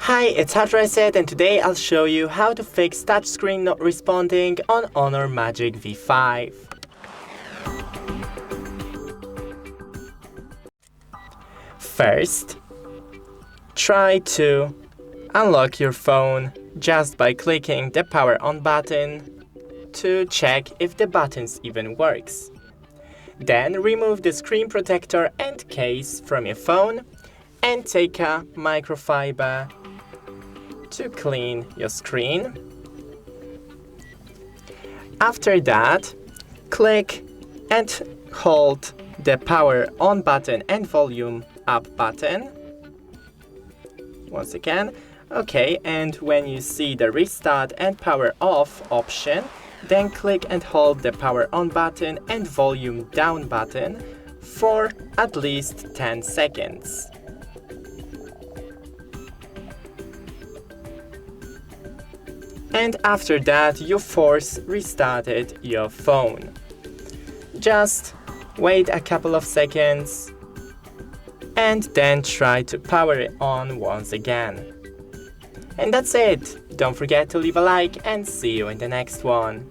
Hi, it's HardReset and today I'll show you how to fix touchscreen not responding on Honor Magic V5. First, try to unlock your phone just by clicking the power on button to check if the buttons even works. Then remove the screen protector and case from your phone and take a microfiber to clean your screen. After that, click and hold the power on button and volume up button. Once again, okay, and when you see the restart and power off option, then click and hold the power on button and volume down button for at least 10 seconds. And after that, you force restarted your phone. Just wait a couple of seconds and then try to power it on once again. And that's it. Don't forget to leave a like and see you in the next one.